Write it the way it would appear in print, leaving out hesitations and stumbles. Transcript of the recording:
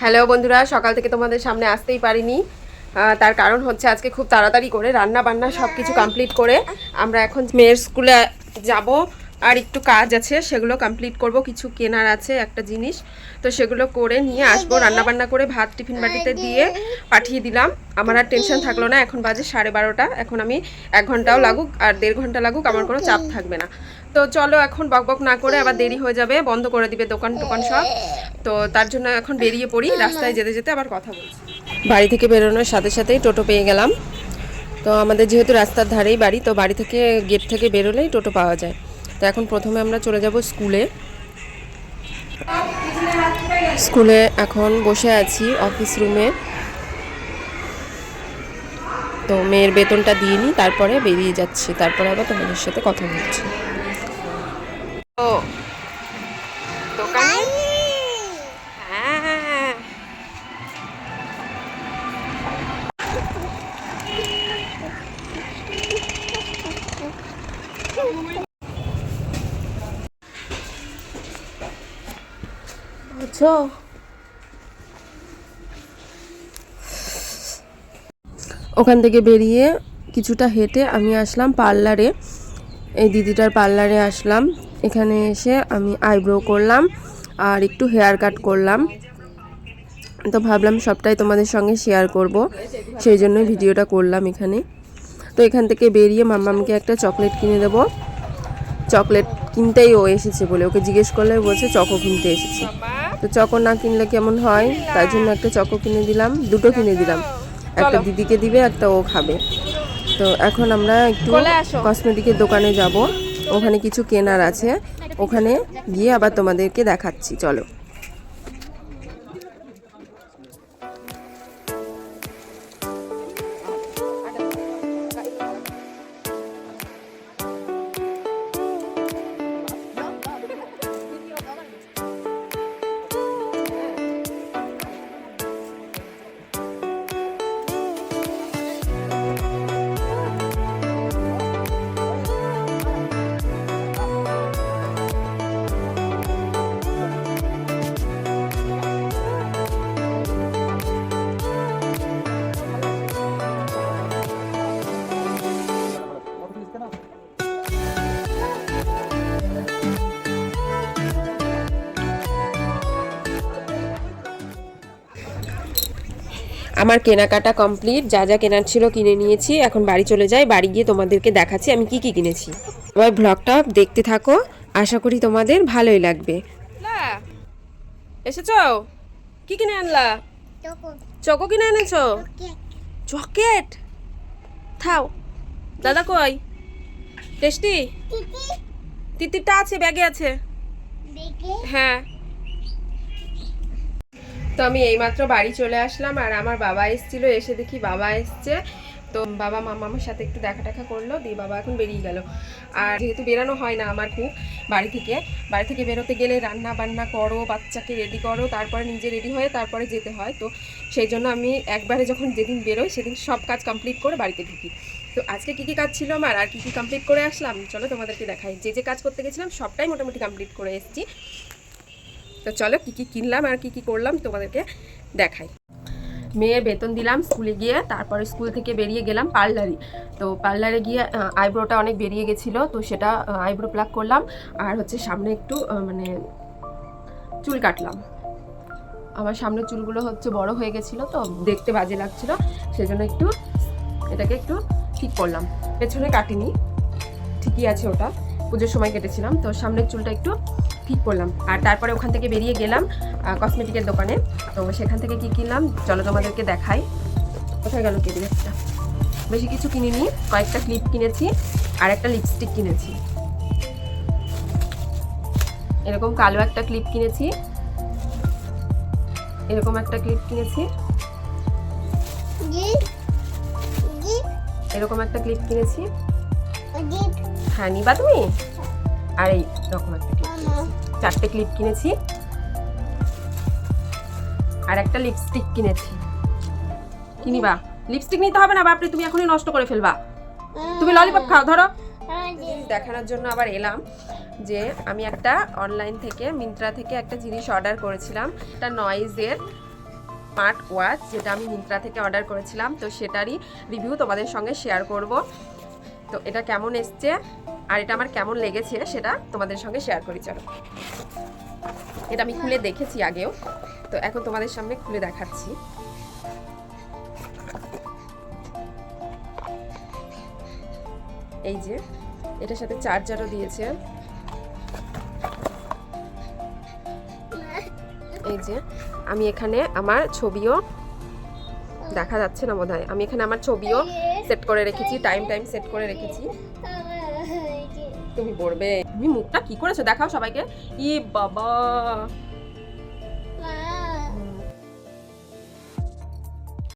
Hello বন্ধুরা, সকাল থেকে তোমাদের সামনে আসতেই পারিনি। তার কারণ হচ্ছে আজকে খুব তাড়াতাড়ি করে রান্না বান্না সব কিছু কমপ্লিট করে আমরা এখন মেয়ের স্কুলে যাব। আর একটু কাজ আছে, সেগুলো কমপ্লিট করব। কিছু কেনার আছে একটা জিনিস, তো সেগুলো করে নিয়ে আসবো। রান্না বান্না করে ভাত টিফিন বাটিতে দিয়ে পাঠিয়ে দিলাম। আমার আর টেনশন থাকলো না। এখন বাজে 12:30। এখন আমি 1 ঘন্টাও লাগুক আর 1.5 ঘন্টা লাগুক, আমার কোনো চাপ থাকবে না। তো চলো, এখন বকবক না করে, আবার দেরি হয়ে যাবে, বন্ধ করে দিবে দোকান টোকান সব। তো তার জন্য এখন বেরিয়ে পড়ি। রাস্তায় যেতে যেতে আবার কথা বলছি। বাড়ি থেকে বেরোনোর সাথে সাথেই টোটো পেয়ে গেলাম। তো আমাদের যেহেতু রাস্তার ধারেই বাড়ি, তো বাড়ি থেকে গেট থেকে বেরোলেই টোটো পাওয়া যায়। তো এখন প্রথমে আমরা চলে যাব স্কুলে। স্কুলে এখন বসে আছি অফিস রুমে। তো মেয়ের বেতনটা দিয়ে নিই, তারপরে বেরিয়ে যাচ্ছি। তারপরে আবার তোমাদের সাথে কথা বলছি। তো দোকানে হ্যাঁ, বুঝছো, ওখান থেকে বেরিয়ে কিছুটা হেঁটে আমি আসলাম পার্লারে। এই দিদিটার পার্লারে আসলাম। এখানে এসে আমি আইব্রো করলাম আর একটু হেয়ার কাট করলাম। তো ভাবলাম সবটাই তোমাদের সঙ্গে শেয়ার করব, সেই জন্যই ভিডিওটা করলাম এখানে। তো এখান থেকে বেরিয়ে মাম্মামকে একটা চকলেট কিনে দেব। চকলেট কিনতেই ও এসেছে বলে, ওকে জিজ্ঞেস করলে বলছে চকো কিনতে এসেছে। তো চকো না কিনলে কেমন হয়, তাই জন্য একটা চকো কিনে দিলাম, দুটো কিনে দিলাম। একটা দিদিকে দিবে, একটা ও খাবে। তো এখন আমরা একটু কসমেটিকের দোকানে যাব, ওখানে কিছু কেনার আছে। ওখানে গিয়ে আবার তোমাদেরকে দেখাচ্ছি, চলো। আমার কেনাকাটা কমপ্লিট, যা যা কেনার ছিল কিনে নিয়েছি। এখন বাড়ি চলে যাই, বাড়ি গিয়ে তোমাদেরকে দেখাচ্ছি আমি কি কি কিনেছি। এবার ব্লগটা দেখতে থাকো, আশা করি তোমাদের ভালোই লাগবে। এসেছো? কি কিনে আনলা? চকো কিনে এনেছো? চকলেট? থাও, দাদা কই? টেস্টি তিতিরটা আছে, ব্যাগে আছে। হ্যাঁ। তো আমি এইমাত্র বাড়ি চলে আসলাম, আর আমার বাবা এসেছিল। এসে দেখি বাবা এসছে। তো বাবা মামার সাথে একটু দেখা করলো, দিয়ে বাবা এখন বেরিয়ে গেল। আর যেহেতু বেরানো হয় না আমার খুব, বাড়ি থেকে বেরোতে গেলে রান্না বান্না করো, বাচ্চাকে রেডি করো, তারপরে নিজে রেডি হয়ে তারপরে যেতে হয়। তো সেই জন্য আমি একবারে যখন যেদিন বেরোই সেদিন সব কাজ কমপ্লিট করে বাড়িতে ঢুকি। তো আজকে কী কী কাজ ছিল আমার আর কী কী কমপ্লিট করে আসলাম, চলো তোমাদেরকে দেখাই। যে কাজ করতে গেছিলাম সবটাই মোটামুটি কমপ্লিট করে এসেছি। তো চলো কী কী কিনলাম আর কী কী করলাম তোমাদেরকে দেখাই। মেয়ের বেতন দিলাম স্কুলে গিয়ে, তারপরে স্কুল থেকে বেরিয়ে গেলাম পার্লারে। তো পার্লারে গিয়ে আইব্রোটা অনেক বেরিয়ে গেছিলো, তো সেটা আইব্রো প্লাক করলাম। আর হচ্ছে সামনে একটু মানে চুল কাটলাম। আমার সামনের চুলগুলো হচ্ছে বড় হয়ে গেছিলো, তো দেখতে বাজে লাগছিলো, সেজন্য একটু এটাকে একটু ঠিক করলাম। পেছনে কাটিনি, ঠিকই আছে, ওটা পুজোর সময় কেটেছিলাম। তো সামনের চুলটা একটু ঠিক করলাম। আর তারপরে ওখান থেকে বেরিয়ে গেলাম কসমেটিকের দোকানে। তো সেখান থেকে কি কিনলাম চলো তোমাদেরকে দেখাই। কোথায় গেল কেডিবেটটা? বেশি কিছু কিনিনি, কয়েকটা ক্লিপ কিনেছি আর একটা লিপস্টিক কিনেছি। এরকম কালো একটা ক্লিপ কিনেছি, এরকম একটা ক্লিপ কিনেছি, এরকম একটা ক্লিপ কিনেছি। হ্যাঁ, নিবা তুমি? আর এই রকম একটা ক্লিপ কিনেছি, 4টে ক্লিপ কিনেছি আর একটা লিপস্টিক কিনেছি। কিনিবা? লিপস্টিক নিতে হবে না বাপরে, তুমি এখনই নষ্ট করে ফেলবা। তুমি ললিপপ খাও, ধরো। দেখানোর জন্য আবার এলাম যে আমি একটা অনলাইন থেকে মিন্ত্রা থেকে একটা জিনিস অর্ডার করেছিলাম, একটা নয়েজের স্মার্ট ওয়াচ, যেটা আমি মিন্ত্রা থেকে অর্ডার করেছিলাম, তো সেটারই রিভিউ তোমাদের সঙ্গে শেয়ার করব। তো এটা কেমন এসছে আর এটা আমার কেমন লেগেছে সেটা তোমাদের সঙ্গে শেয়ার করি। চলো, এটা আমি খুলে দেখেছি আগেও, তো এখন তোমাদের সামনে খুলে দেখাচ্ছি। এই যে এটার সাথে চার্জারও দিয়েছে। এই যে আমি এখানে আমার ছবিও, দেখা যাচ্ছে না বোধহয়, আমি এখানে আমার ছবিও সেট করে রেখেছি, টাইম সেট করে রেখেছি। তুমি পড়বে, তুমি মুখটা কি করেছো দেখাও সবাইকে। ই বাবা,